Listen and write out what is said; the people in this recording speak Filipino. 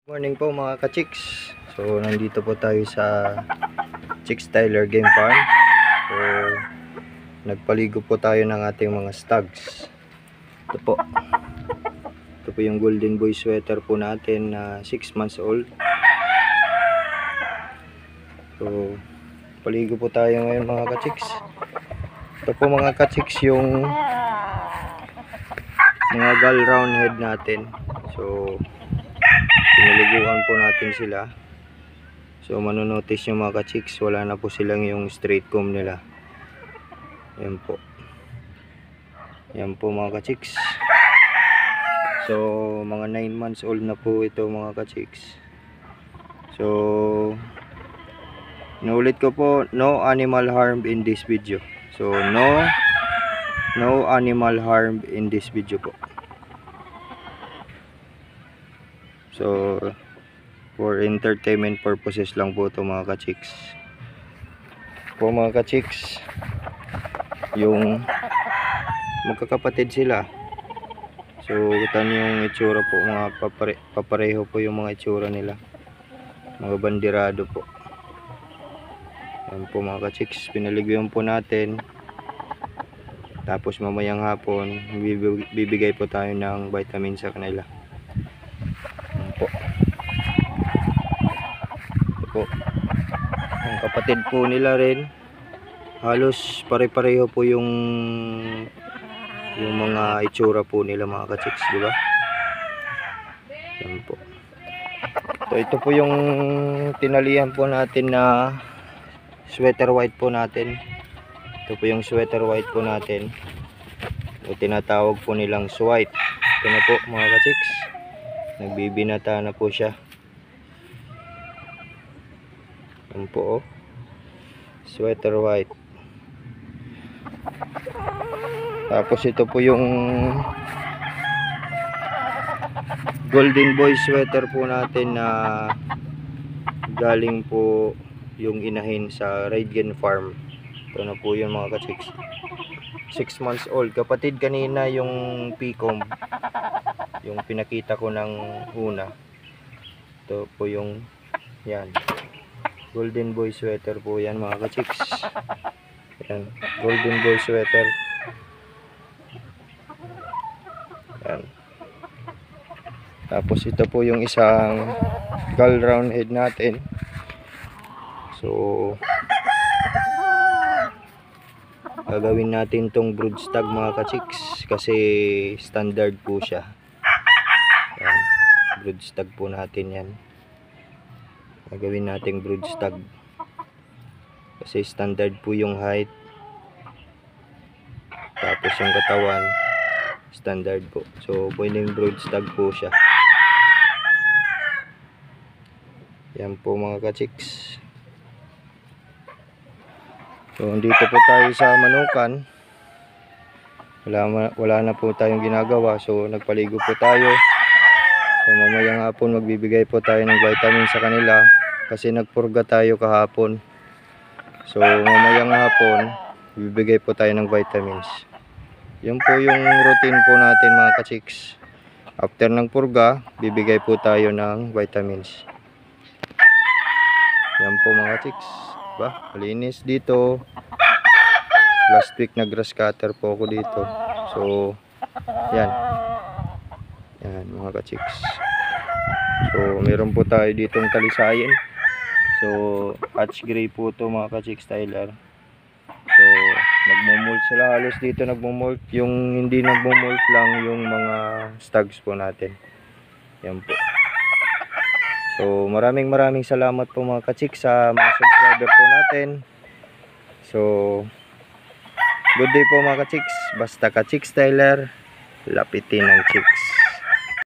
Morning po mga ka-chicks. So nandito po tayo sa Chicks Tyler Game Farm. So nagpaligo po tayo ng ating mga stags. Ito po. Ito po yung golden boy sweater po natin na 6 months old. So paligo po tayo ngayon mga ka-chicks. Ito po mga ka-chicks yung mga gull round head natin. So pinaliguan po natin sila. So manonotice yung mga ka-chicks, wala na po silang yung straight comb nila. Yan po. Yan po mga ka-chicks. So mga 9 months old na po ito mga ka-chicks. So inulit ko po, no animal harm in this video. So no animal harm in this video po. So for entertainment purposes lang po ito mga ka-chicks. Po mga ka-chicks, yung magkakapatid sila. So ito yung itsura po, mga papareho po yung mga itsura nila. Mga bandirado po. Yan po mga ka-chicks, pinaliguan po natin. Tapos mamayang hapon bibigay po tayo ng vitamin sa kanila. Yan po. Ito po. Ang kapatid po nila rin, halos pare-pareho po yung mga itsura po nila mga ka-chicks, di ba? Yan po. So ito po yung tinalihan po natin na sweater white po natin. Ito po yung sweater white po natin. O tinatawag po nilang white. Ito na po mga ka-chicks. Nagbibinata na po siya. Yan po oh. Sweater white. Tapos ito po yung golden boy sweater po natin na galing po yung inahin sa Radiant Farm. Ito na po yun mga ka-chicks. 6 months old. Kapatid kanina yung P-comb, yung pinakita ko ng una. Ito po yung yan, golden boy sweater po yan mga ka-chicks. Yan, golden boy sweater. Yan. Tapos ito po yung isang gull round head natin. So gagawin natin tong brood stag mga ka-chicks kasi standard po siya. Yan, brood stag po natin yan. Gagawin natin brood stag kasi standard po yung height, tapos yung katawan standard po. So pwedeng brood stag po siya. Yan po mga ka-chicks. So dito po tayo sa manukan. Wala na po tayong ginagawa, so nagpaligo po tayo. So mamayang hapon magbibigay po tayo ng vitamin sa kanila kasi nagpurga tayo kahapon. So mamayang hapon bibigay po tayo ng vitamins. Yun po yung routine po natin mga ka-chicks. After ng purga, bibigay po tayo ng vitamins. Yan po mga chicks. Ba, malinis dito. Last week nag grass cutter po ako dito. So yan. Yan mga ka-chicks. So meron po tayo ditong talisayin. So hatch gray po to mga ka-chicks Tyler. So nagmo-molt sila, halos dito nagmo-molt. Yung hindi nagmo-molt lang yung mga stags po natin. Yan po. So maraming salamat po mga ka-chicks sa mga subscriber po natin. So good day po mga ka-chicks. Basta ka-chicks Tyler, lapitin ng chicks.